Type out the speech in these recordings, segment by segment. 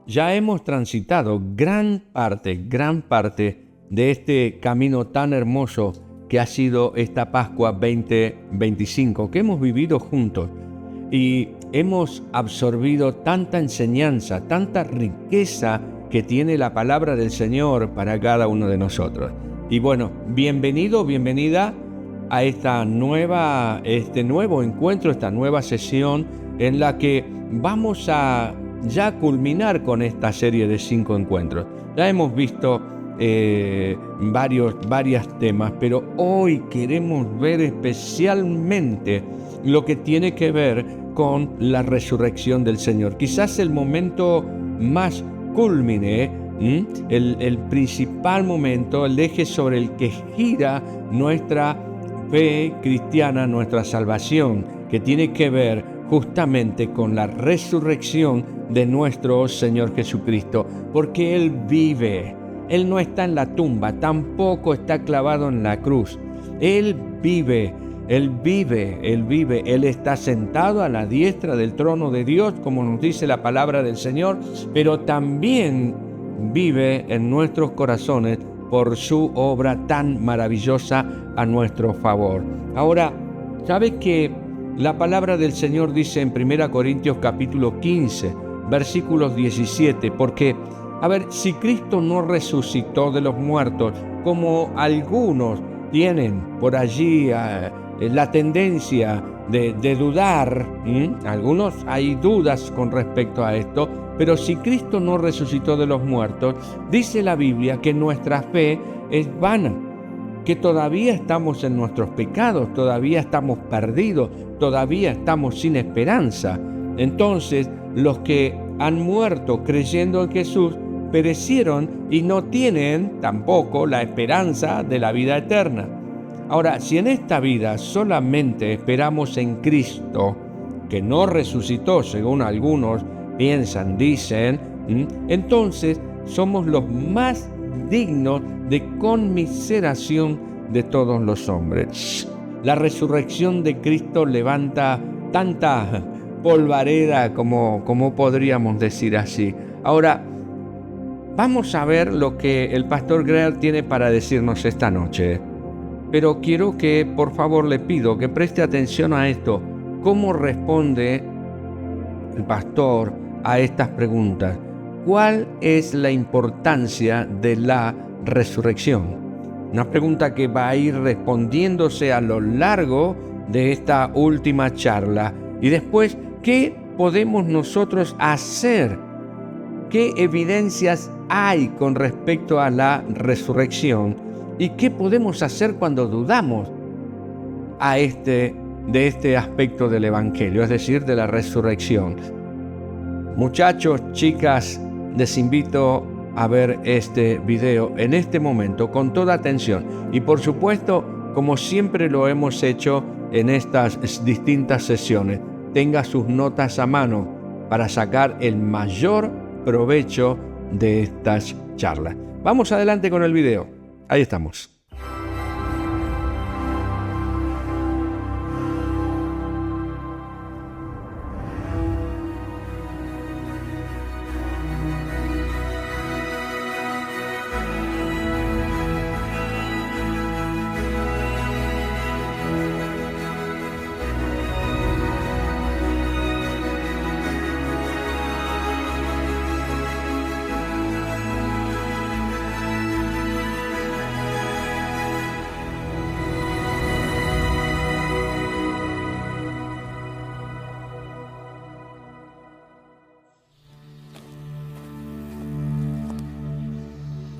ya hemos transitado gran parte de este camino tan hermoso que ha sido esta Pascua 2025, que hemos vivido juntos y hemos absorbido tanta enseñanza, tanta riqueza que tiene la palabra del Señor para cada uno de nosotros. Y bueno, bienvenido, bienvenida a este nuevo encuentro, esta nueva sesión en la que vamos a ya culminar con esta serie de 5 encuentros. Ya hemos visto varios temas, pero hoy queremos ver especialmente lo que tiene que ver con la resurrección del Señor. Quizás el momento más cúlmine, el principal momento, el eje sobre el que gira nuestra fe cristiana, nuestra salvación, que tiene que ver justamente con la resurrección de nuestro Señor Jesucristo, porque Él vive. Él no está en la tumba, tampoco está clavado en la cruz. Él vive, Él está sentado a la diestra del trono de Dios, como nos dice la palabra del Señor, pero también vive en nuestros corazones por su obra tan maravillosa a nuestro favor. Ahora, ¿sabes que la palabra del Señor dice en 1 Corintios capítulo 15, versículos 17? Porque, si Cristo no resucitó de los muertos, como algunos tienen por allí la tendencia de dudar, algunos hay dudas con respecto a esto, pero si Cristo no resucitó de los muertos, dice la Biblia que nuestra fe es vana, que todavía estamos en nuestros pecados, todavía estamos perdidos, todavía estamos sin esperanza. Entonces, los que han muerto creyendo en Jesús perecieron y no tienen tampoco la esperanza de la vida eterna. Ahora, si en esta vida solamente esperamos en Cristo, que no resucitó según algunos piensan, dicen, entonces somos los más dignos de conmiseración de todos los hombres. La resurrección de Cristo levanta tanta polvareda como podríamos decir así. Ahora, vamos a ver lo que el pastor Greer tiene para decirnos esta noche. Pero quiero que, por favor, le pido que preste atención a esto. ¿Cómo responde el pastor a estas preguntas? ¿Cuál es la importancia de la resurrección? Una pregunta que va a ir respondiéndose a lo largo de esta última charla. Y después, ¿qué podemos nosotros hacer? ¿Qué evidencias hay con respecto a la resurrección? ¿Y qué podemos hacer cuando dudamos de este aspecto del Evangelio, es decir, de la resurrección? Muchachos, chicas, les invito a ver este video en este momento con toda atención. Y por supuesto, como siempre lo hemos hecho en estas distintas sesiones, tenga sus notas a mano para sacar el mayor provecho de estas charlas. Vamos adelante con el video. Ahí estamos.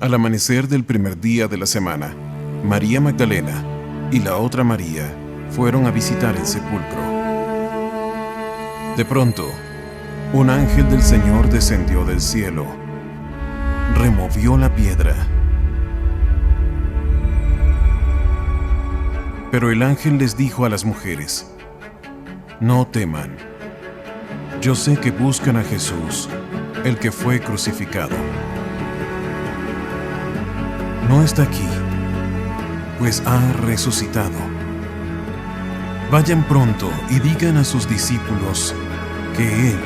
Al amanecer del primer día de la semana, María Magdalena y la otra María fueron a visitar el sepulcro. De pronto, un ángel del Señor descendió del cielo, removió la piedra. Pero el ángel les dijo a las mujeres: no teman, yo sé que buscan a Jesús, el que fue crucificado. No está aquí, pues ha resucitado. Vayan pronto y digan a sus discípulos que Él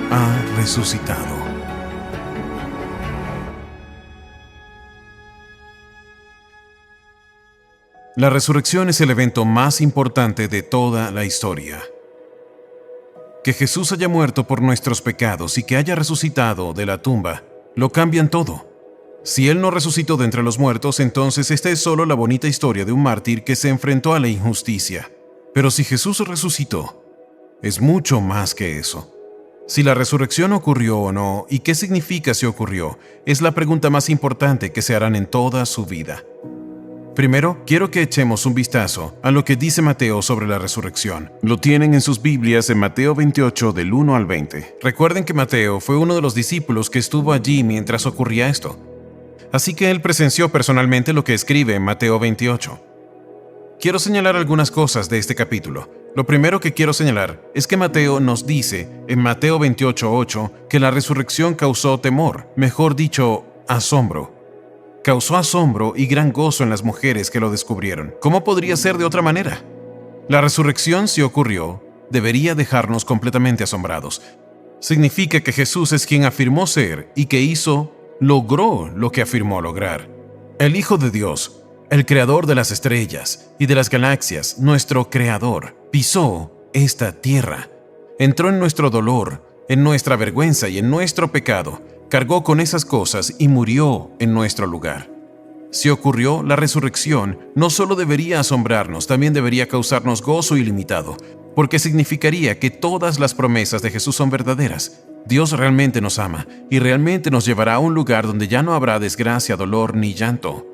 ha resucitado. La resurrección es el evento más importante de toda la historia. Que Jesús haya muerto por nuestros pecados y que haya resucitado de la tumba, lo cambian todo. Si Él no resucitó de entre los muertos, entonces esta es solo la bonita historia de un mártir que se enfrentó a la injusticia. Pero si Jesús resucitó, es mucho más que eso. Si la resurrección ocurrió o no, y qué significa si ocurrió, es la pregunta más importante que se harán en toda su vida. Primero, quiero que echemos un vistazo a lo que dice Mateo sobre la resurrección. Lo tienen en sus Biblias en Mateo 28, del 1 al 20. Recuerden que Mateo fue uno de los discípulos que estuvo allí mientras ocurría esto. Así que él presenció personalmente lo que escribe en Mateo 28. Quiero señalar algunas cosas de este capítulo. Lo primero que quiero señalar es que Mateo nos dice en Mateo 28:8 que la resurrección causó temor, mejor dicho, asombro. Causó asombro y gran gozo en las mujeres que lo descubrieron. ¿Cómo podría ser de otra manera? La resurrección, si ocurrió, debería dejarnos completamente asombrados. Significa que Jesús es quien afirmó ser y que logró lo que afirmó lograr. El Hijo de Dios, el Creador de las estrellas y de las galaxias, nuestro Creador, pisó esta tierra. Entró en nuestro dolor, en nuestra vergüenza y en nuestro pecado. Cargó con esas cosas y murió en nuestro lugar. Si ocurrió, la resurrección no solo debería asombrarnos, también debería causarnos gozo ilimitado, porque significaría que todas las promesas de Jesús son verdaderas. Dios realmente nos ama y realmente nos llevará a un lugar donde ya no habrá desgracia, dolor ni llanto.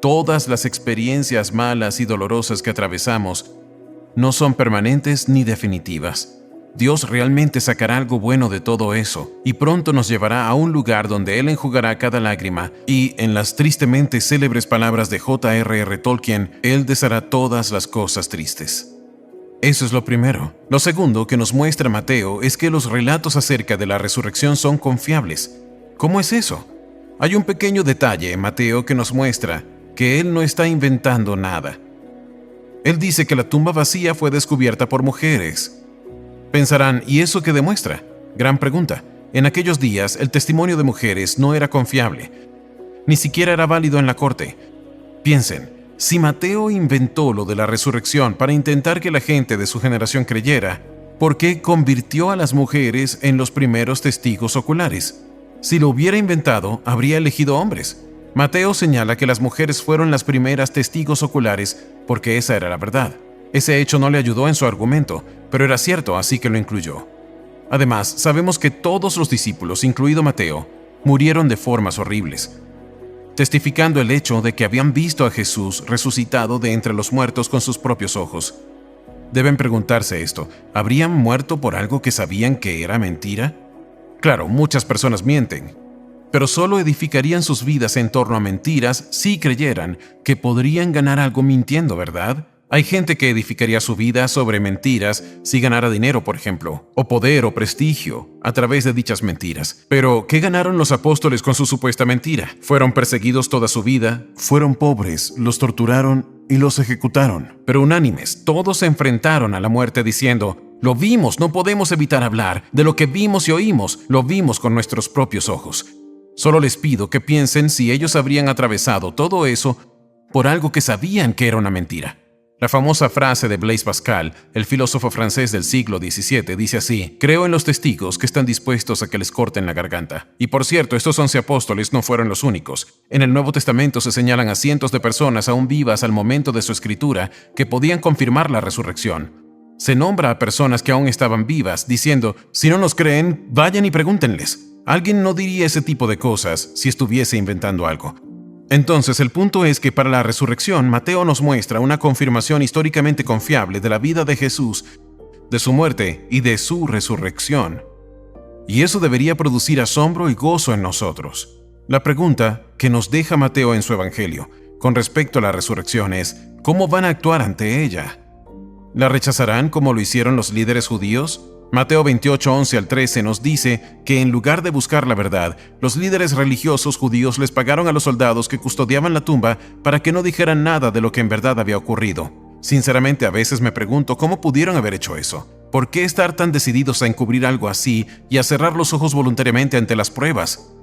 Todas las experiencias malas y dolorosas que atravesamos no son permanentes ni definitivas. Dios realmente sacará algo bueno de todo eso y pronto nos llevará a un lugar donde Él enjugará cada lágrima y, en las tristemente célebres palabras de J.R.R. Tolkien, Él deshará todas las cosas tristes. Eso es lo primero. Lo segundo que nos muestra Mateo es que los relatos acerca de la resurrección son confiables. ¿Cómo es eso? Hay un pequeño detalle en Mateo que nos muestra que Él no está inventando nada. Él dice que la tumba vacía fue descubierta por mujeres. Pensarán, ¿y eso qué demuestra? Gran pregunta. En aquellos días, el testimonio de mujeres no era confiable. Ni siquiera era válido en la corte. Piensen, si Mateo inventó lo de la resurrección para intentar que la gente de su generación creyera, ¿por qué convirtió a las mujeres en los primeros testigos oculares? Si lo hubiera inventado, habría elegido hombres. Mateo señala que las mujeres fueron las primeras testigos oculares porque esa era la verdad. Ese hecho no le ayudó en su argumento, pero era cierto, así que lo incluyó. Además, sabemos que todos los discípulos, incluido Mateo, murieron de formas horribles, testificando el hecho de que habían visto a Jesús resucitado de entre los muertos con sus propios ojos. Deben preguntarse esto, ¿habrían muerto por algo que sabían que era mentira? Claro, muchas personas mienten, pero solo edificarían sus vidas en torno a mentiras si creyeran que podrían ganar algo mintiendo, ¿verdad? Hay gente que edificaría su vida sobre mentiras si ganara dinero, por ejemplo, o poder o prestigio a través de dichas mentiras. Pero, ¿qué ganaron los apóstoles con su supuesta mentira? Fueron perseguidos toda su vida, fueron pobres, los torturaron y los ejecutaron. Pero unánimes, todos se enfrentaron a la muerte diciendo: lo vimos, no podemos evitar hablar de lo que vimos y oímos, lo vimos con nuestros propios ojos. Solo les pido que piensen si ellos habrían atravesado todo eso por algo que sabían que era una mentira. La famosa frase de Blaise Pascal, el filósofo francés del siglo XVII, dice así: creo en los testigos que están dispuestos a que les corten la garganta. Y por cierto, estos 11 apóstoles no fueron los únicos. En el Nuevo Testamento se señalan a cientos de personas aún vivas al momento de su escritura que podían confirmar la resurrección. Se nombra a personas que aún estaban vivas, diciendo: si no nos creen, vayan y pregúntenles. Alguien no diría ese tipo de cosas si estuviese inventando algo. Entonces, el punto es que para la resurrección, Mateo nos muestra una confirmación históricamente confiable de la vida de Jesús, de su muerte y de su resurrección. Y eso debería producir asombro y gozo en nosotros. La pregunta que nos deja Mateo en su Evangelio con respecto a la resurrección es: ¿cómo van a actuar ante ella? ¿La rechazarán como lo hicieron los líderes judíos? Mateo 28, 11 al 13 nos dice que en lugar de buscar la verdad, los líderes religiosos judíos les pagaron a los soldados que custodiaban la tumba para que no dijeran nada de lo que en verdad había ocurrido. Sinceramente, a veces me pregunto cómo pudieron haber hecho eso. ¿Por qué estar tan decididos a encubrir algo así y a cerrar los ojos voluntariamente ante las pruebas?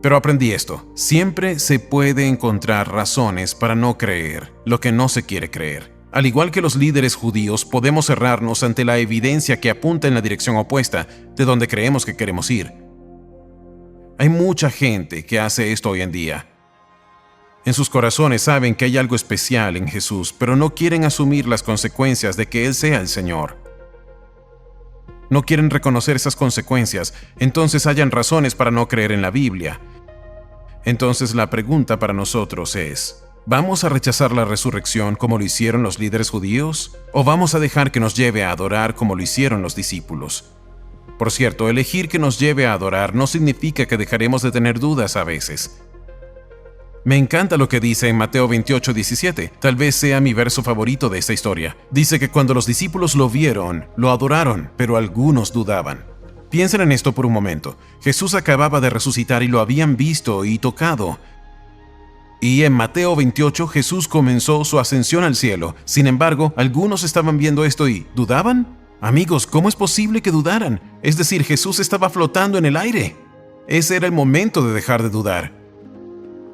Pero aprendí esto: siempre se puede encontrar razones para no creer lo que no se quiere creer. Al igual que los líderes judíos, podemos cerrarnos ante la evidencia que apunta en la dirección opuesta de donde creemos que queremos ir. Hay mucha gente que hace esto hoy en día. En sus corazones saben que hay algo especial en Jesús, pero no quieren asumir las consecuencias de que Él sea el Señor. No quieren reconocer esas consecuencias, entonces hayan razones para no creer en la Biblia. Entonces la pregunta para nosotros es: ¿vamos a rechazar la resurrección como lo hicieron los líderes judíos? ¿O vamos a dejar que nos lleve a adorar como lo hicieron los discípulos? Por cierto, elegir que nos lleve a adorar no significa que dejaremos de tener dudas a veces. Me encanta lo que dice en Mateo 28:17. Tal vez sea mi verso favorito de esta historia. Dice que cuando los discípulos lo vieron, lo adoraron, pero algunos dudaban. Piensen en esto por un momento. Jesús acababa de resucitar y lo habían visto y tocado. Y en Mateo 28, Jesús comenzó su ascensión al cielo. Sin embargo, algunos estaban viendo esto y ¿dudaban? Amigos, ¿cómo es posible que dudaran? Es decir, Jesús estaba flotando en el aire. Ese era el momento de dejar de dudar.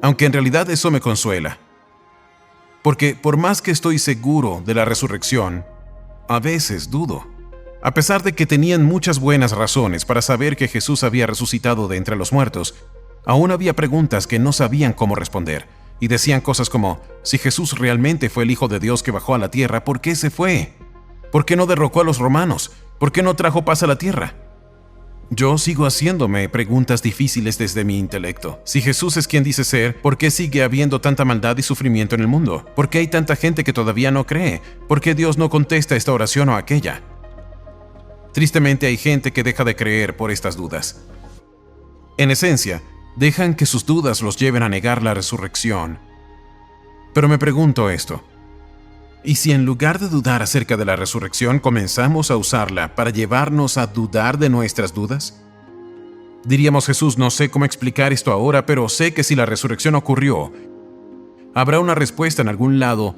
Aunque en realidad eso me consuela. Porque por más que estoy seguro de la resurrección, a veces dudo. A pesar de que tenían muchas buenas razones para saber que Jesús había resucitado de entre los muertos, aún había preguntas que no sabían cómo responder, y decían cosas como: si Jesús realmente fue el Hijo de Dios que bajó a la tierra, ¿por qué se fue? ¿Por qué no derrocó a los romanos? ¿Por qué no trajo paz a la tierra? Yo sigo haciéndome preguntas difíciles desde mi intelecto. Si Jesús es quien dice ser, ¿por qué sigue habiendo tanta maldad y sufrimiento en el mundo? ¿Por qué hay tanta gente que todavía no cree? ¿Por qué Dios no contesta esta oración o aquella? Tristemente hay gente que deja de creer por estas dudas. En esencia, dejan que sus dudas los lleven a negar la resurrección. Pero me pregunto esto: ¿y si en lugar de dudar acerca de la resurrección comenzamos a usarla para llevarnos a dudar de nuestras dudas? Diríamos: Jesús, no sé cómo explicar esto ahora, pero sé que si la resurrección ocurrió, habrá una respuesta en algún lado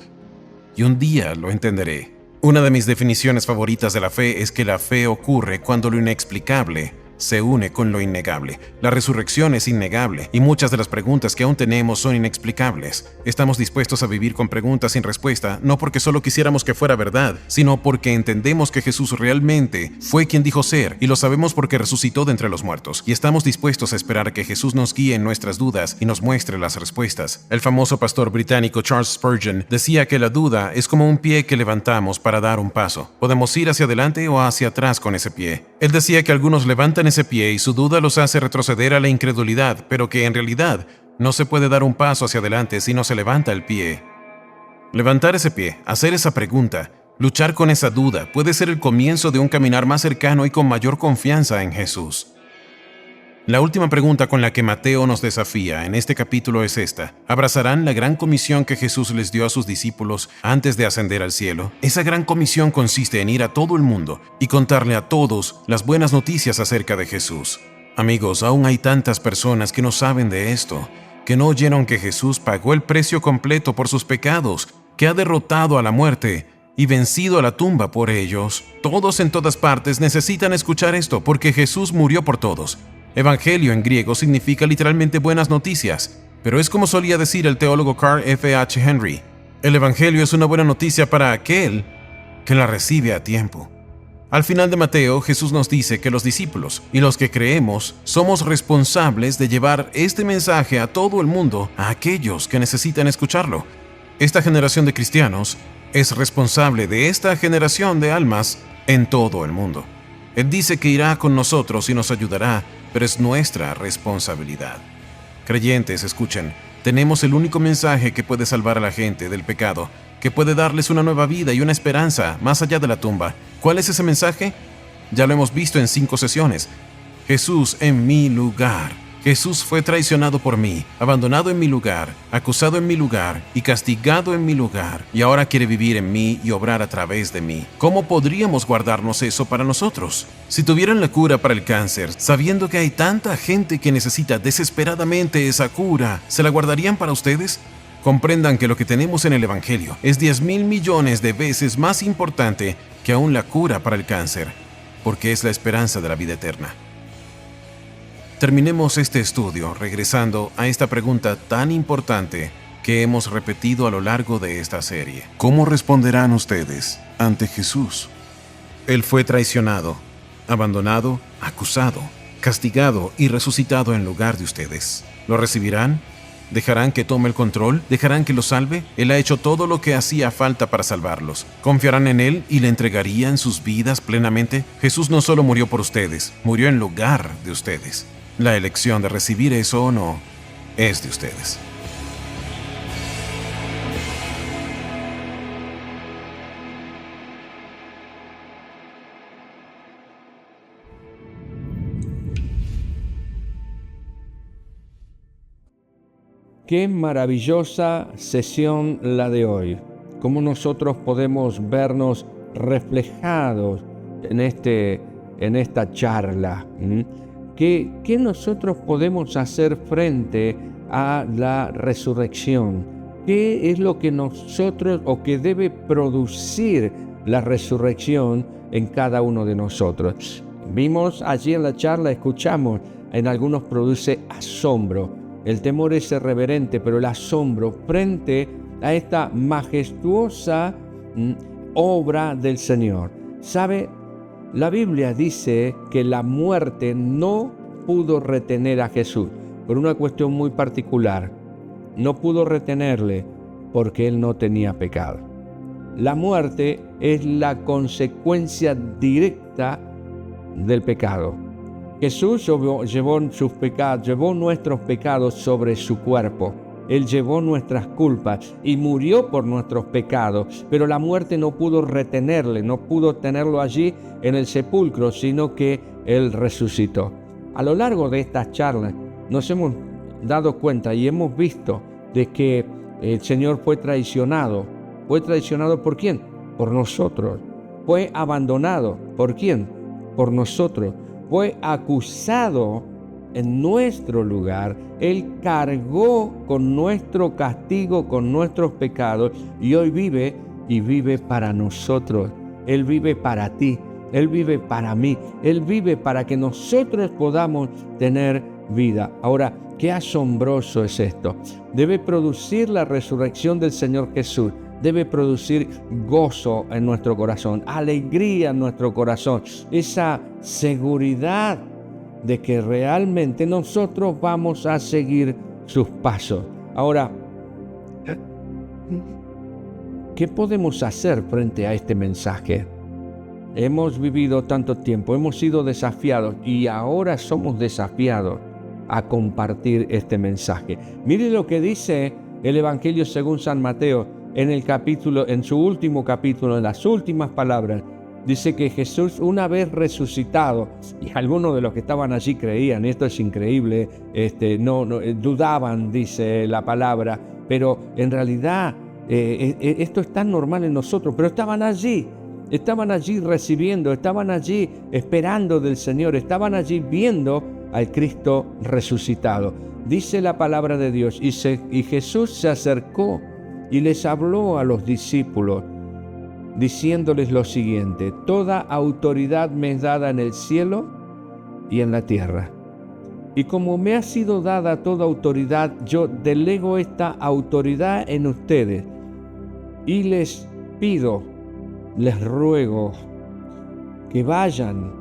y un día lo entenderé. Una de mis definiciones favoritas de la fe es que la fe ocurre cuando lo inexplicable se une con lo innegable. La resurrección es innegable y muchas de las preguntas que aún tenemos son inexplicables. Estamos dispuestos a vivir con preguntas sin respuesta, no porque solo quisiéramos que fuera verdad, sino porque entendemos que Jesús realmente fue quien dijo ser, y lo sabemos porque resucitó de entre los muertos, y estamos dispuestos a esperar a que Jesús nos guíe en nuestras dudas y nos muestre las respuestas. El famoso pastor británico Charles Spurgeon decía que la duda es como un pie que levantamos para dar un paso. Podemos ir hacia adelante o hacia atrás con ese pie. Él decía que algunos levantan ese pie y su duda los hace retroceder a la incredulidad, pero que en realidad no se puede dar un paso hacia adelante si no se levanta el pie. Levantar ese pie, hacer esa pregunta, luchar con esa duda puede ser el comienzo de un caminar más cercano y con mayor confianza en Jesús. La última pregunta con la que Mateo nos desafía en este capítulo es esta: ¿abrazarán la gran comisión que Jesús les dio a sus discípulos antes de ascender al cielo? Esa gran comisión consiste en ir a todo el mundo y contarle a todos las buenas noticias acerca de Jesús. Amigos, aún hay tantas personas que no saben de esto, que no oyeron que Jesús pagó el precio completo por sus pecados, que ha derrotado a la muerte y vencido a la tumba por ellos. Todos en todas partes necesitan escuchar esto porque Jesús murió por todos. Evangelio en griego significa literalmente buenas noticias, pero es como solía decir el teólogo Carl F. H. Henry: el Evangelio es una buena noticia para aquel que la recibe a tiempo. Al final de Mateo, Jesús nos dice que los discípulos y los que creemos somos responsables de llevar este mensaje a todo el mundo, a aquellos que necesitan escucharlo. Esta generación de cristianos es responsable de esta generación de almas en todo el mundo. Él dice que irá con nosotros y nos ayudará, pero es nuestra responsabilidad. Creyentes, escuchen, tenemos el único mensaje que puede salvar a la gente del pecado, que puede darles una nueva vida y una esperanza más allá de la tumba. ¿Cuál es ese mensaje? Ya lo hemos visto en 5 sesiones. Jesús en mi lugar. Jesús fue traicionado por mí, abandonado en mi lugar, acusado en mi lugar y castigado en mi lugar, y ahora quiere vivir en mí y obrar a través de mí. ¿Cómo podríamos guardarnos eso para nosotros? Si tuvieran la cura para el cáncer, sabiendo que hay tanta gente que necesita desesperadamente esa cura, ¿se la guardarían para ustedes? Comprendan que lo que tenemos en el Evangelio es 10,000 millones de veces más importante que aún la cura para el cáncer, porque es la esperanza de la vida eterna. Terminemos este estudio regresando a esta pregunta tan importante que hemos repetido a lo largo de esta serie. ¿Cómo responderán ustedes ante Jesús? Él fue traicionado, abandonado, acusado, castigado y resucitado en lugar de ustedes. ¿Lo recibirán? ¿Dejarán que tome el control? ¿Dejarán que lo salve? Él ha hecho todo lo que hacía falta para salvarlos. ¿Confiarán en Él y le entregarían sus vidas plenamente? Jesús no solo murió por ustedes, murió en lugar de ustedes. La elección de recibir eso o no es de ustedes. Qué maravillosa sesión la de hoy. Cómo nosotros podemos vernos reflejados en esta charla. ¿Qué nosotros podemos hacer frente a la resurrección? ¿Qué es lo que nosotros o que debe producir la resurrección en cada uno de nosotros? Vimos allí en la charla, escuchamos, en algunos produce asombro. El temor es irreverente, pero el asombro frente a esta majestuosa obra del Señor. ¿Sabe? La Biblia dice que la muerte no pudo retener a Jesús por una cuestión muy particular. No pudo retenerle porque Él no tenía pecado. La muerte es la consecuencia directa del pecado. Jesús llevó nuestros pecados sobre su cuerpo. Él llevó nuestras culpas y murió por nuestros pecados, pero la muerte no pudo retenerle, no pudo tenerlo allí en el sepulcro, sino que Él resucitó. A lo largo de estas charlas nos hemos dado cuenta y hemos visto de que el Señor fue traicionado. ¿Fue traicionado por quién? Por nosotros. Fue abandonado. ¿Por quién? Por nosotros. Fue acusado en nuestro lugar. Él cargó con nuestro castigo, con nuestros pecados, y hoy vive y vive para nosotros. Él vive para ti, Él vive para mí, Él vive para que nosotros podamos tener vida. Ahora, qué asombroso es esto. Debe producir la resurrección del Señor Jesús. Debe producir gozo en nuestro corazón, alegría en nuestro corazón, esa seguridad de que realmente nosotros vamos a seguir sus pasos. Ahora, ¿qué podemos hacer frente a este mensaje? Hemos vivido tanto tiempo, hemos sido desafiados y ahora somos desafiados a compartir este mensaje. Mire lo que dice el Evangelio según San Mateo. En su último capítulo, en las últimas palabras, dice que Jesús, una vez resucitado, y algunos de los que estaban allí creían, esto es increíble, no dudaban, dice la palabra, pero en realidad esto es tan normal en nosotros, pero estaban allí recibiendo, estaban allí esperando del Señor, estaban allí viendo al Cristo resucitado. Dice la palabra de Dios, y Jesús se acercó y les habló a los discípulos, diciéndoles lo siguiente: toda autoridad me es dada en el cielo y en la tierra. Y como me ha sido dada toda autoridad, yo delego esta autoridad en ustedes. Y les pido, les ruego, que vayan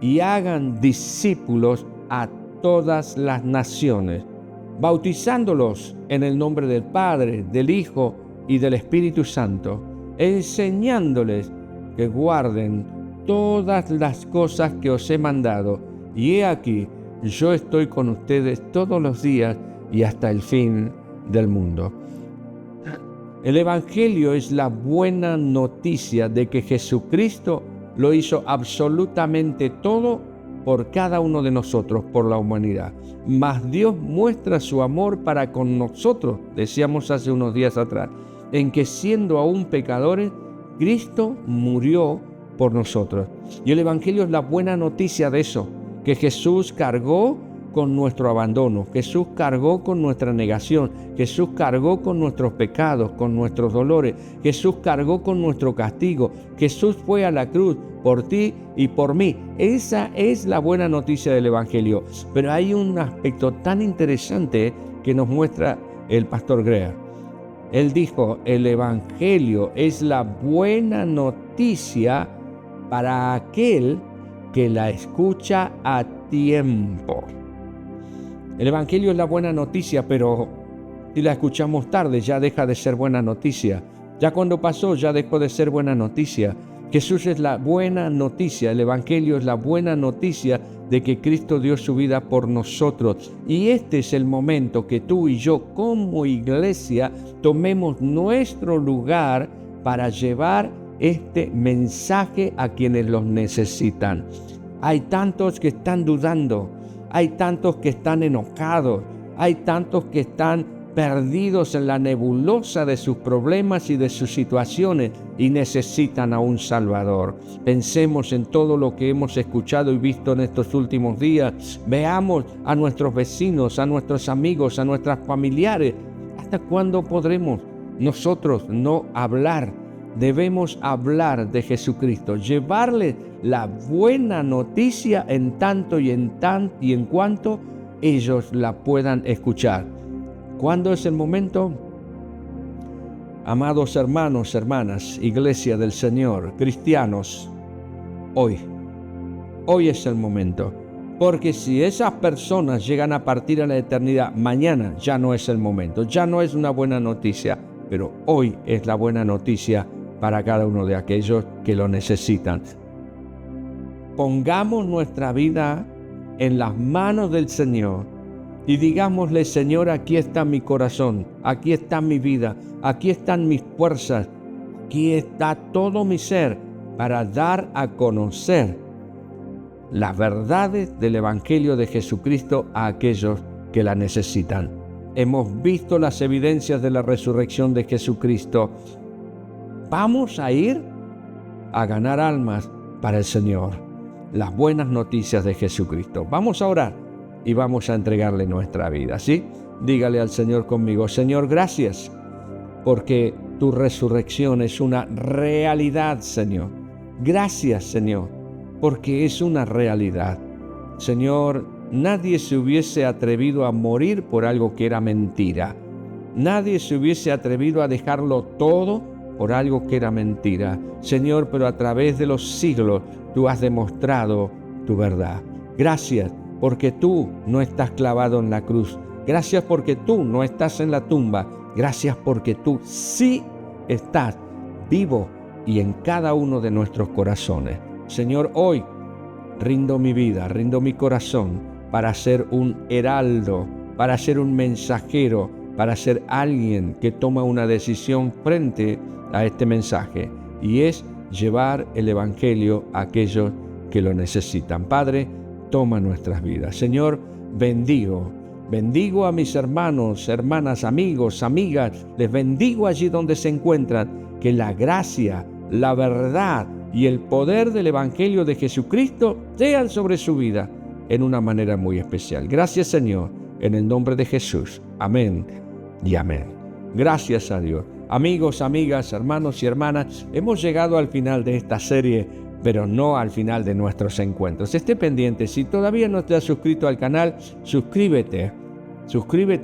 y hagan discípulos a todas las naciones, bautizándolos en el nombre del Padre, del Hijo y del Espíritu Santo, enseñándoles que guarden todas las cosas que os he mandado. Y he aquí, yo estoy con ustedes todos los días y hasta el fin del mundo. El Evangelio es la buena noticia de que Jesucristo lo hizo absolutamente todo por cada uno de nosotros, por la humanidad. Mas Dios muestra su amor para con nosotros, decíamos hace unos días atrás, en que siendo aún pecadores, Cristo murió por nosotros. Y el Evangelio es la buena noticia de eso, que Jesús cargó con nuestro abandono, Jesús cargó con nuestra negación, Jesús cargó con nuestros pecados, con nuestros dolores, Jesús cargó con nuestro castigo, Jesús fue a la cruz por ti y por mí. Esa es la buena noticia del Evangelio. Pero hay un aspecto tan interesante que nos muestra el pastor Greer. Él dijo, el Evangelio es la buena noticia para aquel que la escucha a tiempo. El Evangelio es la buena noticia, pero si la escuchamos tarde ya deja de ser buena noticia. Ya cuando pasó ya dejó de ser buena noticia. Jesús es la buena noticia, el Evangelio es la buena noticia de que Cristo dio su vida por nosotros. Y este es el momento que tú y yo como iglesia tomemos nuestro lugar para llevar este mensaje a quienes los necesitan. Hay tantos que están dudando, hay tantos que están enojados, hay tantos que están perdidos en la nebulosa de sus problemas y de sus situaciones y necesitan a un Salvador. Pensemos en todo lo que hemos escuchado y visto en estos últimos días. Veamos a nuestros vecinos, a nuestros amigos, a nuestros familiares. ¿Hasta cuándo podremos nosotros no hablar? Debemos hablar de Jesucristo, llevarle la buena noticia en tanto y en cuanto ellos la puedan escuchar. ¿Cuándo es el momento? Amados hermanos, hermanas, Iglesia del Señor, cristianos, hoy es el momento. Porque si esas personas llegan a partir a la eternidad, mañana ya no es el momento, ya no es una buena noticia, pero hoy es la buena noticia para cada uno de aquellos que lo necesitan. Pongamos nuestra vida en las manos del Señor y digámosle, Señor, aquí está mi corazón, aquí está mi vida, aquí están mis fuerzas, aquí está todo mi ser para dar a conocer las verdades del Evangelio de Jesucristo a aquellos que la necesitan. Hemos visto las evidencias de la resurrección de Jesucristo. Vamos a ir a ganar almas para el Señor. Las buenas noticias de Jesucristo. Vamos a orar y vamos a entregarle nuestra vida, ¿sí? Dígale al Señor conmigo, Señor, gracias, porque tu resurrección es una realidad, Señor. Gracias, Señor, porque es una realidad. Señor, nadie se hubiese atrevido a morir por algo que era mentira. Nadie se hubiese atrevido a dejarlo todo por algo que era mentira. Señor, pero a través de los siglos tú has demostrado tu verdad. Gracias porque tú no estás clavado en la cruz. Gracias porque tú no estás en la tumba. Gracias porque tú sí estás vivo y en cada uno de nuestros corazones. Señor, hoy rindo mi vida, rindo mi corazón para ser un heraldo, para ser un mensajero, para ser alguien que toma una decisión frente a este mensaje, y es llevar el Evangelio a aquellos que lo necesitan. Padre, toma nuestras vidas. Señor, bendigo a mis hermanos, hermanas, amigos, amigas, les bendigo allí donde se encuentran, que la gracia, la verdad y el poder del Evangelio de Jesucristo sean sobre su vida en una manera muy especial. Gracias, Señor, en el nombre de Jesús. Amén y amén. Gracias a Dios. Amigos, amigas, hermanos y hermanas, hemos llegado al final de esta serie, pero no al final de nuestros encuentros. Esté pendiente, si todavía no te has suscrito al canal, suscríbete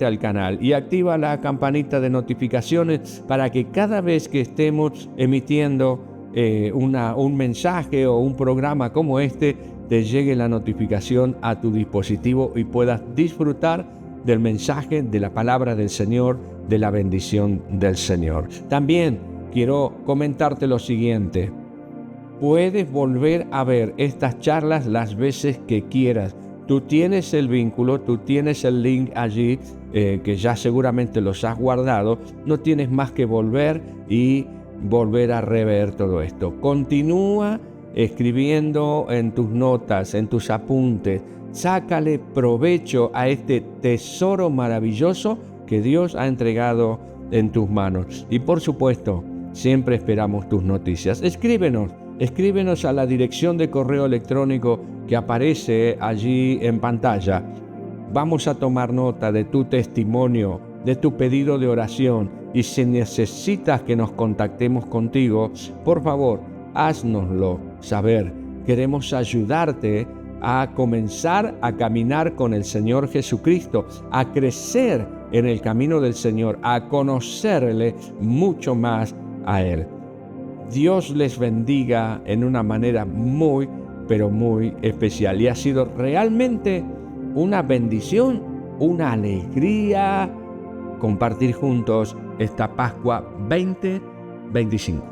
al canal y activa la campanita de notificaciones para que cada vez que estemos emitiendo un mensaje o un programa como este, te llegue la notificación a tu dispositivo y puedas disfrutar del mensaje, de la palabra del Señor, de la bendición del Señor. También quiero comentarte lo siguiente. Puedes volver a ver estas charlas las veces que quieras. Tú tienes el vínculo, tú tienes el link allí, que ya seguramente los has guardado. No tienes más que volver a rever todo esto. Continúa escribiendo en tus notas, en tus apuntes. Sácale provecho a este tesoro maravilloso que Dios ha entregado en tus manos. Y por supuesto, siempre esperamos tus noticias. Escríbenos a la dirección de correo electrónico que aparece allí en pantalla. Vamos a tomar nota de tu testimonio, de tu pedido de oración, y si necesitas que nos contactemos contigo, por favor, háznoslo saber. Queremos ayudarte a comenzar a caminar con el Señor Jesucristo, a crecer en el camino del Señor, a conocerle mucho más a Él. Dios les bendiga en una manera muy, pero muy especial. Y ha sido realmente una bendición, una alegría compartir juntos esta Pascua 2025.